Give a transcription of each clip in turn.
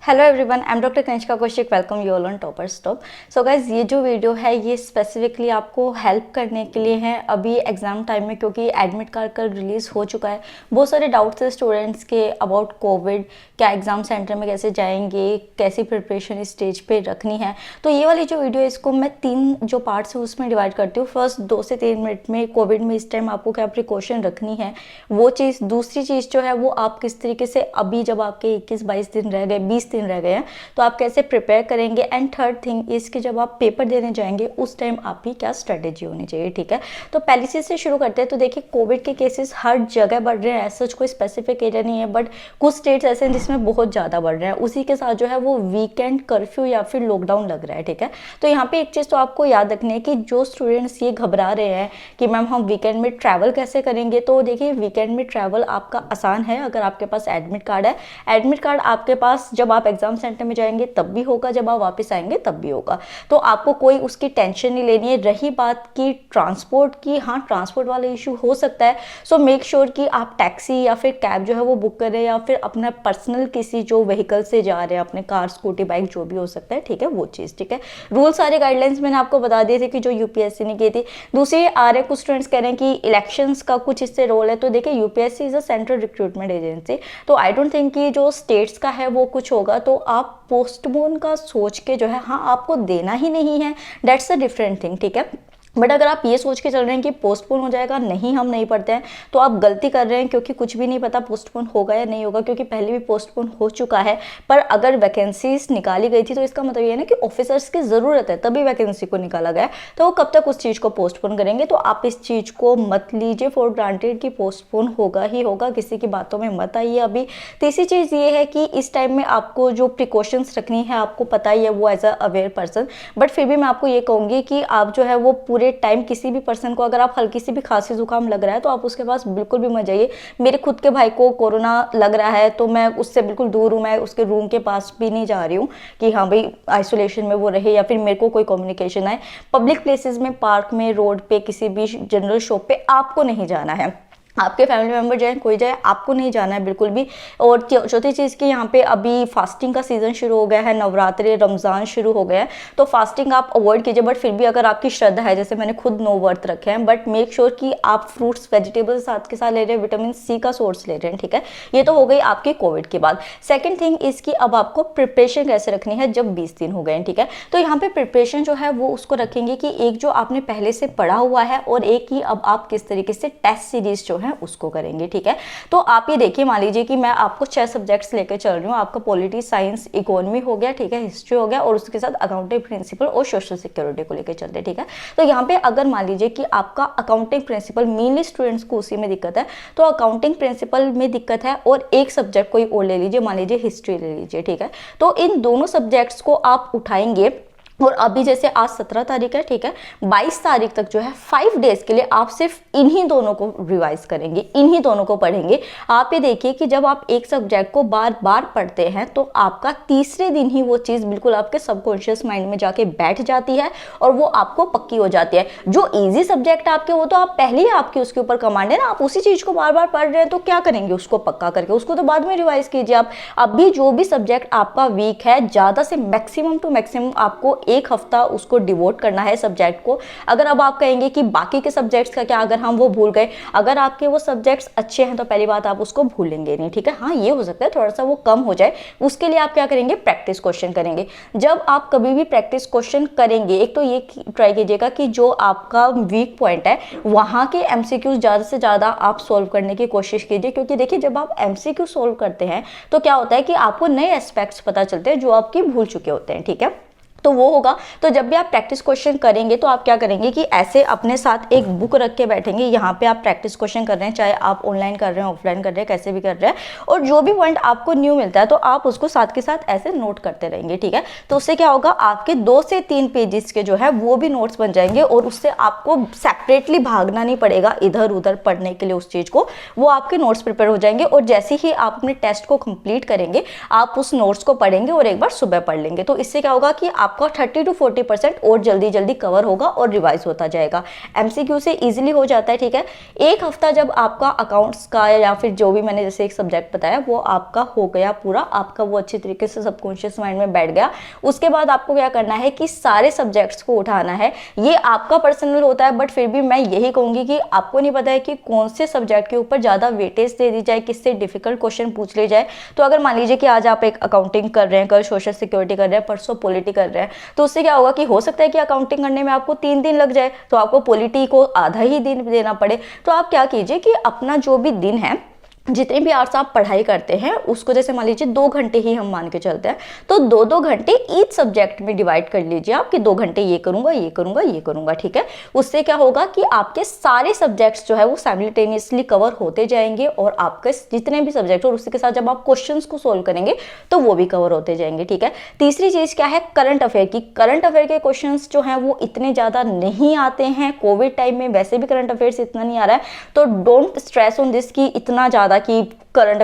Hello everyone, I am doctor Kanishka Kaushik. Welcome you all on topper stop. So guys, ये जो video है ये specifically आपको हेल्प करने के लिए है अभी एग्जाम टाइम में, क्योंकि एडमिट कार्ड कल रिलीज़ हो चुका है। बहुत सारे डाउट्स है स्टूडेंट्स के अबाउट कोविड, क्या एग्जाम सेंटर में कैसे जाएंगे, कैसी प्रिपरेशन इस स्टेज पे रखनी है। तो ये वाली जो वीडियो है इसको मैं 3 जो पार्ट्स है उसमें डिवाइड करती हूँ। फर्स्ट 2 से 3 मिनट में कोविड में इस टाइम आपको क्या प्रिकॉशन रखनी है वो चीज़। दूसरी चीज़ जो है वो आप किस तरीके से अभी जब आपके 21-22 दिन रह गए, 20 दिन रह गए हैं, तो आप कैसे प्रिपेयर करेंगे। एंड थर्ड थिंग इज कि जब आप पेपर देने जाएंगे उस टाइम आपकी क्या स्ट्रेटेजी होनी चाहिए। ठीक है, तो पहली चीज से शुरू करते हैं। तो देखिए, कोविड के केसेस हर जगह बढ़ रहे हैं, ऐसा कोई स्पेसिफिक एरिया नहीं है, बट कुछ स्टेट्स ऐसे हैं जिसमें बहुत ज़्यादा बढ़ रहे हैं। उसी के साथ जो है वो वीकेंड कर्फ्यू या फिर लॉकडाउन लग रहा है। ठीक है, तो यहाँ पे एक चीज़ तो आपको याद रखनी है कि जो स्टूडेंट्स ये घबरा रहे हैं कि मैम हम वीकेंड में ट्रैवल कैसे करेंगे, तो देखिए वीकेंड में ट्रैवल आपका आसान है अगर आपके पास एडमिट कार्ड है। एडमिट कार्ड आपके पास जब आप एग्जाम सेंटर में जाएंगे तब भी होगा, जब आप वापस आएंगे तब भी होगा, तो आपको कोई उसकी टेंशन नहीं लेनी है। रही बात की ट्रांसपोर्ट की, हाँ ट्रांसपोर्ट वाला इशू हो सकता है, सो मेक श्योर कि आप टैक्सी या फिर कैब जो है वो बुक करें, या फिर अपना पर्सनल किसी जो व्हीकल से जा रहे हैं, अपने कार, स्कूटी, बाइक जो भी हो सकता है। ठीक है, वो चीज़ ठीक है। रूल सारे गाइडलाइंस मैंने आपको बता दिए थे कि जो यूपीएससी ने की थी। दूसरी आ रहे कुछ स्टूडेंट्स कह रहे हैं कि इलेक्शंस का कुछ इससे रोल है। तो देखिए, UPSC is a central recruitment agency, तो आई डोंट थिंक कि जो स्टेट्स का है वो कुछ होगा। तो आप पोस्टपोन का सोच के जो है, हाँ आपको देना ही नहीं है, दैट्स अ डिफरेंट थिंग। ठीक है, बट अगर आप ये सोच के चल रहे हैं कि पोस्टपोन हो जाएगा, नहीं हम नहीं पढ़ते हैं, तो आप गलती कर रहे हैं, क्योंकि कुछ भी नहीं पता पोस्टपोन होगा या नहीं होगा, क्योंकि पहले भी पोस्टपोन हो चुका है। पर अगर वैकेंसीज निकाली गई थी तो इसका मतलब ये है ना कि ऑफिसर्स की ज़रूरत है तभी वैकेंसी को निकाला गया, तो वो कब तक उस चीज़ को पोस्टपोन करेंगे। तो आप इस चीज़ को मत लीजिए फॉर ग्रांटेड कि पोस्टपोन होगा ही होगा, किसी की बातों में मत आइए अभी। तीसरी चीज़ ये है कि इस टाइम में आपको जो प्रिकॉशंस रखनी है आपको पता ही है, वो as a aware person, but फिर भी मैं आपको ये कहूँगी कि आप जो है वो पूरे टाइम किसी भी पर्सन को, अगर आप हल्की सी भी खांसी जुकाम लग रहा है तो आप उसके पास बिल्कुल भी मत जाइए। मेरे खुद के भाई को कोरोना लग रहा है तो मैं उससे बिल्कुल दूर हूँ, मैं उसके रूम के पास भी नहीं जा रही हूँ कि हाँ भाई आइसोलेशन में वो रहे या फिर मेरे को कोई कम्युनिकेशन आए। पब्लिक प्लेसेस में, पार्क में, रोड पे, किसी भी जनरल शॉप पे आपको नहीं जाना है। आपके फैमिली मेंबर जाए, कोई जाए, आपको नहीं जाना है बिल्कुल भी। और चौथी चीज़ कि यहाँ पे अभी फास्टिंग का सीज़न शुरू हो गया है, नवरात्रि, रमज़ान शुरू हो गया है, तो फास्टिंग आप अवॉइड कीजिए। बट फिर भी अगर आपकी श्रद्धा है, जैसे मैंने खुद 9 व्रत रखे हैं, बट मेक श्योर कि आप फ्रूट्स, वेजिटेबल्स साथ के साथ ले रहे हैं, विटामिन सी का सोर्स ले रहे हैं। ठीक है, ये तो हो गई आपकी कोविड के बाद। सेकेंड थिंग इसकी, अब आपको प्रिपरेशन कैसे रखनी है जब 20 दिन हो गए हैं। ठीक है, तो यहाँ पे प्रिपरेशन जो है वो उसको रखेंगे कि एक जो आपने पहले से पढ़ा हुआ है, और एक ही अब आप किस तरीके से टेस्ट सीरीज जो है उसको करेंगे। ठीक है, तो आप ये देखिए, मान लीजिए कि मैं आपको 6 सब्जेक्ट्स लेकर चल रही हूँ। आपका पॉलिटी, साइंस, इकोनॉमी हो गया, ठीक है, हिस्ट्री हो गया, और उसके साथ अकाउंटिंग प्रिंसिपल और सोशल सिक्योरिटी को लेकर चलते हैं। ठीक है, तो यहाँ पे अगर मान लीजिए कि आपका अकाउंटिंग प्रिंसिपल, मेनली स्टूडेंट्स को उसी में दिक्कत है, तो अकाउंटिंग प्रिंसिपल में दिक्कत है, और एक सब्जेक्ट कोई और ले लीजिए, मान लीजिए हिस्ट्री ले लीजिए। ठीक है, तो इन दोनों सब्जेक्ट्स को आप उठाएंगे, और अभी जैसे आज 17 तारीख है, ठीक है, 22 तारीख तक जो है 5 डेज के लिए आप सिर्फ इन्हीं दोनों को रिवाइज करेंगे, इन्हीं दोनों को पढ़ेंगे। आप ये देखिए कि जब आप एक सब्जेक्ट को बार बार पढ़ते हैं तो आपका तीसरे दिन ही वो चीज़ बिल्कुल आपके सबकॉन्शियस माइंड में जाके बैठ जाती है, और वो आपको पक्की हो जाती है। जो ईजी सब्जेक्ट आपके, वो तो आप पहले ही आपके उसके ऊपर कमांड है ना, आप उसी चीज़ को बार बार पढ़ रहे हैं, तो क्या करेंगे उसको पक्का करके, उसको तो बाद में रिवाइज कीजिए आप। अभी जो भी सब्जेक्ट आपका वीक है, ज़्यादा से मैक्सिमम टू मैक्सिमम आपको 1 हफ्ता उसको डिवोट करना है सब्जेक्ट को। अगर अब आप कहेंगे कि बाकी के सब्जेक्ट्स का क्या, अगर हम वो भूल गए, अगर आपके वो सब्जेक्ट्स अच्छे हैं तो पहली बात आप उसको भूलेंगे नहीं। ठीक है, हाँ ये हो सकता है थोड़ा सा वो कम हो जाए, उसके लिए आप क्या करेंगे, प्रैक्टिस क्वेश्चन करेंगे। जब आप कभी भी प्रैक्टिस क्वेश्चन करेंगे, एक तो ये ट्राई कीजिएगा कि जो आपका वीक पॉइंट है वहाँ के एमसीक्यूज ज़्यादा से ज़्यादा आप सोल्व करने की कोशिश कीजिए, क्योंकि देखिए जब आप एमसीक्यू सोल्व करते हैं तो क्या होता है कि आपको नए एस्पेक्ट्स पता चलते हैं जो आपकी भूल चुके होते हैं। ठीक है, तो वो होगा। तो जब भी आप प्रैक्टिस क्वेश्चन करेंगे तो आप क्या करेंगे कि ऐसे अपने साथ एक बुक रख के बैठेंगे, यहाँ पे आप प्रैक्टिस क्वेश्चन कर रहे हैं, चाहे आप ऑनलाइन कर रहे हैं, ऑफलाइन कर रहे हैं, कैसे भी कर रहे हैं, और जो भी पॉइंट आपको न्यू मिलता है तो आप उसको साथ के साथ ऐसे नोट करते रहेंगे। ठीक है, तो उससे क्या होगा, आपके 2 से 3 पेजेस के जो है वो भी नोट्स बन जाएंगे, और उससे आपको सेपरेटली भागना नहीं पड़ेगा इधर उधर पढ़ने के लिए उस चीज़ को, वो आपके नोट्स प्रिपेयर हो जाएंगे। और जैसे ही आप अपने टेस्ट को कंप्लीट करेंगे आप उस नोट्स को पढ़ेंगे और एक बार सुबह पढ़ लेंगे, तो इससे क्या होगा कि आपका 30 to 40% और जल्दी जल्दी कवर होगा और रिवाइज होता जाएगा। एमसीक्यू से इजीली हो जाता है, ठीक है। एक हफ्ता जब आपका अकाउंट्स का या फिर जो भी मैंने जैसे एक सब्जेक्ट बताया वो आपका हो गया पूरा, आपका वो अच्छी तरीके से सबकॉन्शियस माइंड में बैठ गया, उसके बाद आपको क्या करना है कि सारे सब्जेक्ट्स को उठाना है। ये आपका पर्सनल होता है, बट फिर भी मैं यही कहूंगी कि आपको नहीं पता है कि कौन से सब्जेक्ट के ऊपर ज्यादा वेटेज दे दी जाए, किससे डिफिकल्ट क्वेश्चन पूछ ले जाए। तो अगर मान लीजिए कि आज आप एक अकाउंटिंग कर रहे हैं, कल सोशल सिक्योरिटी कर रहे हैं, परसों पॉलिटी कर रहे हैं, तो उससे क्या होगा कि हो सकता है कि अकाउंटिंग करने में आपको 3 दिन लग जाए, तो आपको पॉलिटी को आधा ही दिन देना पड़े। तो आप क्या कीजिए कि अपना जो भी दिन है, जितने भी आवर्स आप पढ़ाई करते हैं उसको, जैसे मान लीजिए 2 घंटे ही हम मान के चलते हैं, तो 2-2 घंटे ईच सब्जेक्ट में डिवाइड कर लीजिए आप कि 2 घंटे ये करूंगा, ये करूंगा, ये करूंगा, ठीक है। उससे क्या होगा कि आपके सारे सब्जेक्ट्स जो है वो साइमल्टेनियसली कवर होते जाएंगे और आपके जितने भी सब्जेक्ट, और उसके साथ जब आप क्वेश्चंस को सोल्व करेंगे तो वो भी कवर होते जाएंगे, ठीक है। तीसरी चीज क्या है, करंट अफेयर की। करंट अफेयर के क्वेश्चंस जो हैं वो इतने ज्यादा नहीं आते हैं, कोविड टाइम में वैसे भी करंट अफेयर्स इतना नहीं आ रहा है, तो डोंट स्ट्रेस ऑन दिस की इतना ज्यादा कि करंट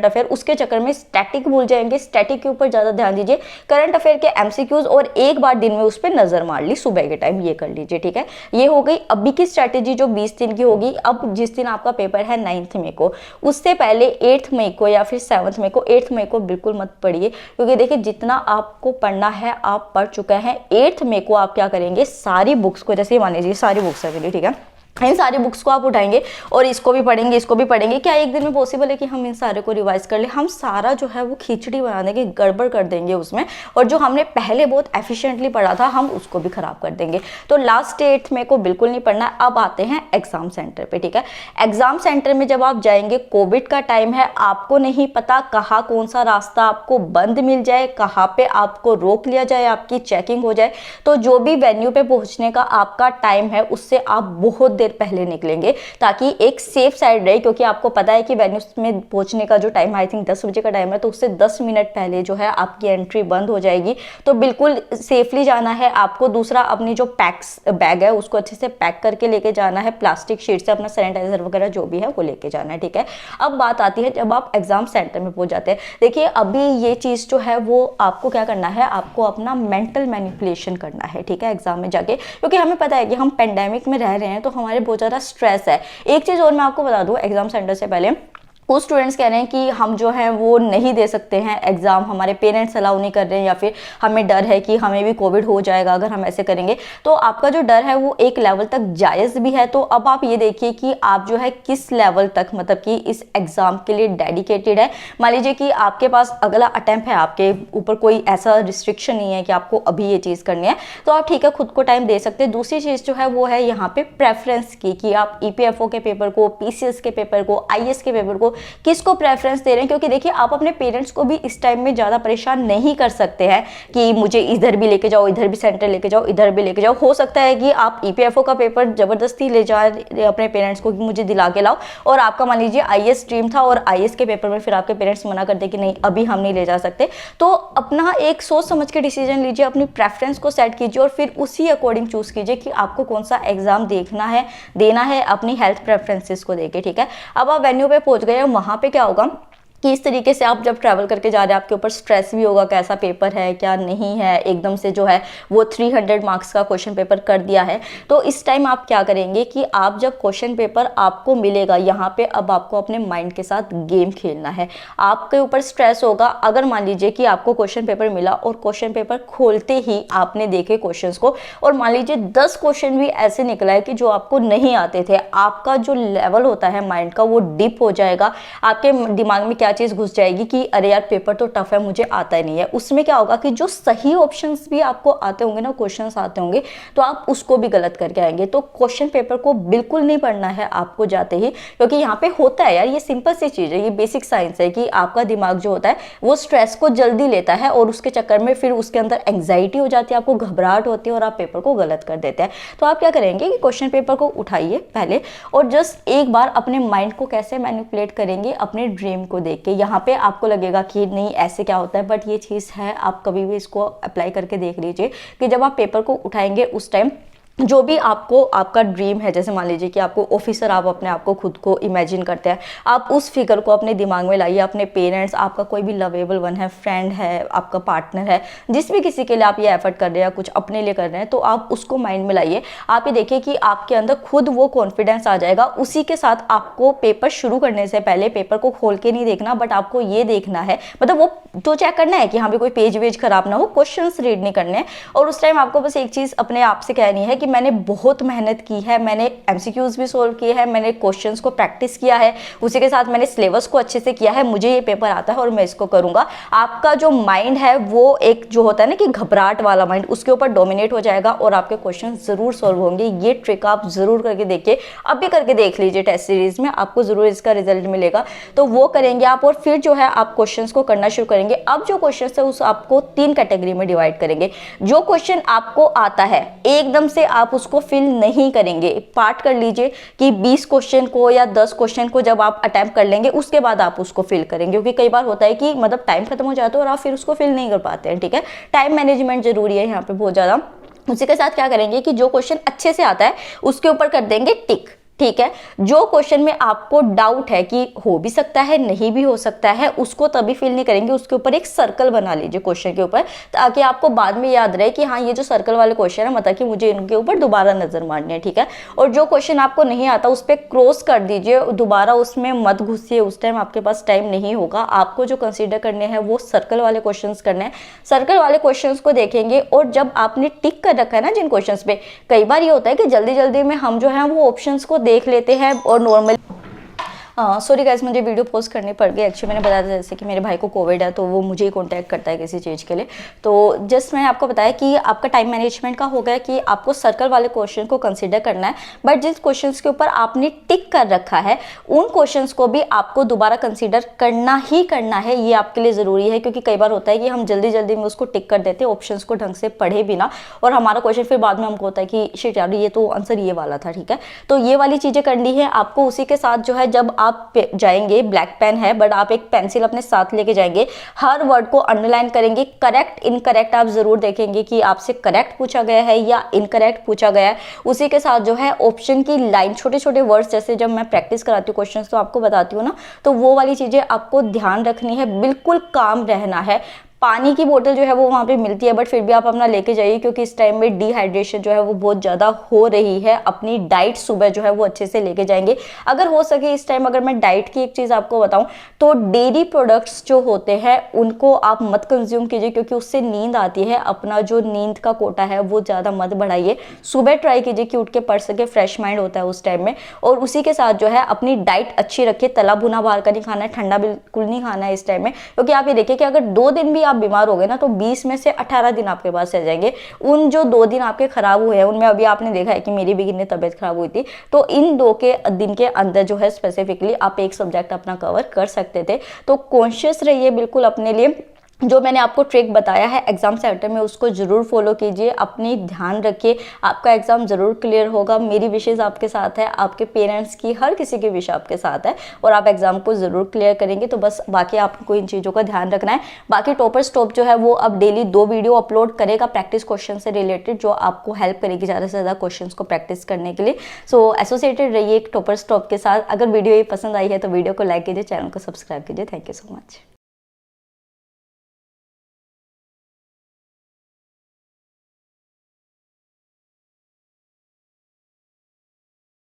अफेयर, उसके चक्कर में स्टैटिक भूल जाएंगे। स्टैटिक के ऊपर ज्यादा ध्यान दीजिए, करंट अफेयर के एमसीक्यूज और एक बार दिन में उस पर नजर मार ली सुबह के टाइम, ये कर लीजिए, ठीक है। ये हो गई अभी की स्ट्रैटेजी जो 20 दिन की होगी। अब जिस दिन आपका पेपर है 9 मई को, उससे पहले 8 मई को या फिर 7 मई को, 8 मई को बिल्कुल मत पढ़िए, क्योंकि देखिए जितना आपको पढ़ना है आप पढ़ चुके हैं। 8 मई को आप क्या करेंगे, सारी बुक्स को, जैसे मान लीजिए सारी बुक्स है, ठीक है, इन सारी बुक्स को आप उठाएंगे और इसको भी पढ़ेंगे, इसको भी पढ़ेंगे। क्या एक दिन में पॉसिबल है कि हम इन सारे को रिवाइज कर ले? हम सारा जो है वो खिचड़ी बना देंगे, गड़बड़ कर देंगे उसमें, और जो हमने पहले बहुत एफिशिएंटली पढ़ा था हम उसको भी खराब कर देंगे। तो लास्ट 8 मई को बिल्कुल नहीं पढ़ना। अब आते हैं एग्जाम सेंटर पे, ठीक है। एग्जाम सेंटर में जब आप जाएंगे, कोविड का टाइम है, आपको नहीं पता कहाँ कौन सा रास्ता आपको बंद मिल जाए, कहाँ पे आपको रोक लिया जाए, आपकी चेकिंग हो जाए। तो जो भी वेन्यू पे पहुंचने का आपका टाइम है उससे आप बहुत पहले निकलेंगे, ताकि एक सेफ साइड रहे, क्योंकि आपको पता है कि वेन्यू में पहुंचने का जो टाइम आई थिंक 10 बजे का टाइम है, तो उससे 10 मिनट पहले जो है आपकी एंट्री बंद हो जाएगी। तो बिल्कुल सेफली जाना है आपको। दूसरा, अपनी जो पैक्स बैग है उसको अच्छे से पैक करके लेके जाना है, प्लास्टिक शीट से अपना सैनिटाइजर वगैरह जो भी है वो लेके जाना है, ठीक है। अब बात आती है जब आप एग्जाम सेंटर में पहुंच जाते हैं। देखिए अभी ये चीज जो है वो आपको क्या करना है, आपको अपना मेंटल मैनिपुलेशन करना है, ठीक है, एग्जाम में जाके, क्योंकि हमें पता है कि हम पेंडेमिक में रह रहे हैं, तो हमारे बहुत ज़्यादा स्ट्रेस है। एक चीज़ और मैं आपको बता दूं, एग्जाम सेंटर से पहले कुछ स्टूडेंट्स कह रहे हैं कि हम जो है वो नहीं दे सकते हैं एग्जाम, हमारे पेरेंट्स अलाउ नहीं कर रहे हैं, या फिर हमें डर है कि हमें भी कोविड हो जाएगा अगर हम ऐसे करेंगे। तो आपका जो डर है वो एक लेवल तक जायज़ भी है। तो अब आप ये देखिए कि आप जो है किस लेवल तक, मतलब कि इस एग्जाम के लिए डेडिकेटेड है। मान लीजिए कि आपके पास अगला अटेम्प्ट है, आपके ऊपर कोई ऐसा रिस्ट्रिक्शन नहीं है कि आपको अभी ये चीज़ करनी है, तो आप ठीक है खुद को टाइम दे सकते हैं। दूसरी चीज़ जो है वो है यहाँ पे प्रेफरेंस की, कि आप ईपीएफओ के पेपर को, पीसीएस के पेपर को, आईएएस के पेपर को किसको प्रेफरेंस दे रहे हैं। क्योंकि देखिए आप अपने पेरेंट्स को भी इस टाइम में ज़्यादा परेशान नहीं कर सकते हैं कि मुझे इधर भी लेके जाओ, इधर भी सेंटर लेके जाओ, इधर भी लेके जाओ। हो सकता है कि आप ईपीएफओ का पेपर जबरदस्ती ले जा अपने पेरेंट्स को कि मुझे दिला के लाओ, और आपका मान लीजिए आईएएस ड्रीम था और आईएएस के पेपर में फिर आपके पेरेंट्स मना कर दे कि नहीं अभी हम नहीं ले जा सकते। तो अपना एक सोच समझ के डिसीजन लीजिए, अपनी प्रेफरेंस को सेट कीजिए और फिर उसी अकॉर्डिंग चूज कीजिए कि आपको कौन सा एग्जाम देखना है, देना है, अपनी हेल्थ प्रेफरेंसेस को देके, ठीक है। अब आप वेन्यू पे पहुंच गए, वहां पे क्या होगा कि इस तरीके से आप जब ट्रैवल करके जा रहे हैं आपके ऊपर स्ट्रेस भी होगा, कैसा पेपर है क्या नहीं है, एकदम से जो है वो 300 मार्क्स का क्वेश्चन पेपर कर दिया है। तो इस टाइम आप क्या करेंगे कि आप जब क्वेश्चन पेपर आपको मिलेगा, यहाँ पे अब आपको अपने माइंड के साथ गेम खेलना है। आपके ऊपर स्ट्रेस होगा अगर मान लीजिए कि आपको क्वेश्चन पेपर मिला और क्वेश्चन पेपर खोलते ही आपने देखे क्वेश्चंस को, और मान लीजिए 10 क्वेश्चन भी ऐसे निकला है कि जो आपको नहीं आते थे, आपका जो लेवल होता है माइंड का वो डिप हो जाएगा। आपके दिमाग में क्या चीज घुस जाएगी कि अरे यार पेपर तो टफ है, मुझे आता ही नहीं है। उसमें क्या होगा कि जो सही ऑप्शंस भी आपको आते होंगे ना, क्वेश्चंस आते होंगे, तो आप उसको भी गलत करके आएंगे। तो क्वेश्चन पेपर को बिल्कुल नहीं पढ़ना है आपको जाते ही, क्योंकि यहाँ पे होता है यार, ये सिंपल सी चीज है, ये बेसिक साइंस है कि आपका दिमाग जो होता है वो स्ट्रेस को जल्दी लेता है और उसके चक्कर में फिर उसके अंदर एंग्जाइटी हो जाती है, आपको घबराहट होती है और आप पेपर को गलत कर देते हैं। तो आप क्या करेंगे कि क्वेश्चन पेपर को उठाइए पहले और जस्ट एक बार अपने माइंड को कैसे मैनिपुलेट करेंगे, अपने ड्रीम को देख के। यहाँ पे आपको लगेगा कि नहीं ऐसे क्या होता है, बट ये चीज़ है, आप कभी भी इसको अप्लाई करके देख लीजिए कि जब आप पेपर को उठाएंगे उस टाइम जो भी आपको आपका ड्रीम है, जैसे मान लीजिए कि आपको ऑफिसर, आप अपने आप को खुद को इमेजिन करते हैं, आप उस फिगर को अपने दिमाग में लाइए। अपने पेरेंट्स, आपका कोई भी लवेबल वन है, फ्रेंड है, आपका पार्टनर है, जिस भी किसी के लिए आप ये एफर्ट कर रहे हैं, कुछ अपने लिए कर रहे हैं, तो आप उसको माइंड में लाइए। आप ये देखिए कि आपके अंदर खुद वो कॉन्फिडेंस आ जाएगा। उसी के साथ आपको पेपर शुरू करने से पहले पेपर को खोल के नहीं देखना, बट आपको ये देखना है, मतलब वो तो चेक करना है कि हाँ भी कोई पेज वेज खराब ना हो, क्वेश्चंस रीड नहीं करने। और उस टाइम आपको बस एक चीज़ अपने आप से कहनी है कि मैंने बहुत मेहनत की है, मैंने एमसीक्यूज भी सोल्व किए हैं, मैंने क्वेश्चंस को प्रैक्टिस किया है, उसी के साथ मैंने सिलेबस को अच्छे से किया है, मुझे ये पेपर आता है और मैं इसको करूंगा। आपका जो माइंड है वो एक जो होता है ना कि घबराहट वाला माइंड, उसके ऊपर डोमिनेट हो जाएगा और आपके क्वेश्चन जरूर सोल्व होंगे। ये ट्रिक आप जरूर करके देखिए, अब भी करके देख लीजिए टेस्ट सीरीज में, आपको जरूर इसका रिजल्ट मिलेगा। तो वो करेंगे आप, और फिर जो है आप क्वेश्चंस को करना शुरू करेंगे। अब जो क्वेश्चन है उस आपको 3 कैटेगरी में डिवाइड करेंगे। जो क्वेश्चन आपको आता है एकदम से आप उसको फिल नहीं करेंगे, पार्ट कर लीजिए कि 20 क्वेश्चन को या 10 क्वेश्चन को जब आप अटेम्प्ट कर लेंगे उसके बाद आप उसको फिल करेंगे, क्योंकि कई बार होता है कि मतलब टाइम खत्म हो जाता है और आप फिर उसको फिल नहीं कर पाते हैं। ठीक है, टाइम मैनेजमेंट जरूरी है यहाँ पे बहुत ज्यादा। उसी के साथ क्या करेंगे कि जो क्वेश्चन अच्छे से आता है उसके ऊपर कर देंगे टिक। ठीक है, जो क्वेश्चन में आपको डाउट है कि हो भी सकता है नहीं भी हो सकता है, उसको तभी फिल नहीं करेंगे, उसके ऊपर एक सर्कल बना लीजिए क्वेश्चन के ऊपर, ताकि आपको बाद में याद रहे कि हाँ ये जो सर्कल वाले क्वेश्चन है मतलब कि मुझे इनके ऊपर दोबारा नजर मारनी है। ठीक है, और जो क्वेश्चन आपको नहीं आता उस पर क्रॉस कर दीजिए, दोबारा उसमें मत घुसिए, उस टाइम आपके पास टाइम नहीं होगा। आपको जो कंसिडर करने हैं वो सर्कल वाले क्वेश्चन करने हैं। सर्कल वाले क्वेश्चन को देखेंगे, और जब आपने टिक कर रखा है ना जिन क्वेश्चन पे, कई बार ये होता है कि जल्दी जल्दी में हम जो है वो ऑप्शन को देख लेते हैं और नॉर्मल सॉरी गाइस, मुझे वीडियो पोस्ट करनी पड़ गई। एक्चुअली मैंने बताया था जैसे कि मेरे भाई को कोविड है, तो वो मुझे ही कॉन्टैक्ट करता है किसी चीज़ के लिए। तो जस्ट मैंने आपको बताया कि आपका टाइम मैनेजमेंट का हो गया कि आपको सर्कल वाले क्वेश्चन को कंसीडर करना है, बट जिस क्वेश्चन के ऊपर आपने टिक कर रखा है उन क्वेश्चन को भी आपको दोबारा कंसिडर करना ही करना है। ये आपके लिए ज़रूरी है, क्योंकि कई बार होता है कि हम जल्दी जल्दी में उसको टिक कर देते हैं, ऑप्शन को ढंग से पढ़े बिना, और हमारा क्वेश्चन फिर बाद में हमको होता है कि शिट यार ये तो आंसर ये वाला था। ठीक है, तो ये वाली चीज़ें करनी है आपको। उसी के साथ जो है जब आप जाएंगे, ब्लैक पेन है बट आप एक पेंसिल अपने साथ लेके जाएंगे, हर वर्ड को अंडरलाइन करेंगे। करेक्ट इनकरेक्ट आप जरूर देखेंगे कि आपसे करेक्ट पूछा गया है या इनकरेक्ट पूछा गया है। उसी के साथ जो है ऑप्शन की लाइन, छोटे छोटे वर्ड्स, जैसे जब मैं प्रैक्टिस कराती हूँ क्वेश्चंस तो आपको बताती हूँ ना, तो वो वाली चीजें आपको ध्यान रखनी है। बिल्कुल काम रहना है। पानी की बोतल जो है वो वहाँ पे मिलती है, बट फिर भी आप अपना लेके जाइए, क्योंकि इस टाइम में डिहाइड्रेशन जो है वो बहुत ज़्यादा हो रही है। अपनी डाइट सुबह जो है वो अच्छे से लेके जाएंगे। अगर हो सके इस टाइम, अगर मैं डाइट की एक चीज़ आपको बताऊं तो डेयरी प्रोडक्ट्स जो होते हैं उनको आप मत कंज्यूम कीजिए, क्योंकि उससे नींद आती है। अपना जो नींद का कोटा है वो ज़्यादा मत बढ़ाइए। सुबह ट्राई कीजिए कि उठ के पढ़ सके, फ्रेश माइंड होता है उस टाइम में। और उसी के साथ जो है अपनी डाइट अच्छी रखिए। तला भुना बाहर का नहीं खाना है, ठंडा बिल्कुल नहीं खाना है इस टाइम में, क्योंकि आप ये देखिए कि अगर 2 दिन भी आप बीमार हो गए ना तो 20 में से 18 दिन आपके पास रह जाएंगे। उन जो 2 दिन आपके खराब हुए हैं उनमें अभी आपने देखा है कि मेरी भी कितनी तबीयत खराब हुई थी, तो इन 2 के दिन के अंदर जो है स्पेसिफिकली आप एक सब्जेक्ट अपना कवर कर सकते थे। तो कॉन्शियस रहिए बिल्कुल अपने लिए। जो मैंने आपको ट्रिक बताया है एग्जाम सेंटर में उसको जरूर फॉलो कीजिए, अपनी ध्यान रखिए, आपका एग्जाम जरूर क्लियर होगा। मेरी विशेष आपके साथ है, आपके पेरेंट्स की, हर किसी की विश आपके साथ है, और आप एग्जाम को जरूर क्लियर करेंगे। तो बस बाकी आपको इन चीज़ों का ध्यान रखना है। बाकी टॉपर्स टॉप जो है वो अब डेली 2 वीडियो अपलोड करेगा प्रैक्टिस क्वेश्चन से रिलेटेड, जो आपको हेल्प करेगी ज़्यादा से ज़्यादा क्वेश्चन को प्रैक्टिस करने के लिए। सो एसोसिएटेड रहिए एक टॉपर्स टॉप के साथ। अगर वीडियो ये पसंद आई है तो वीडियो को लाइक कीजिए, चैनल को सब्सक्राइब कीजिए। Thank you so much.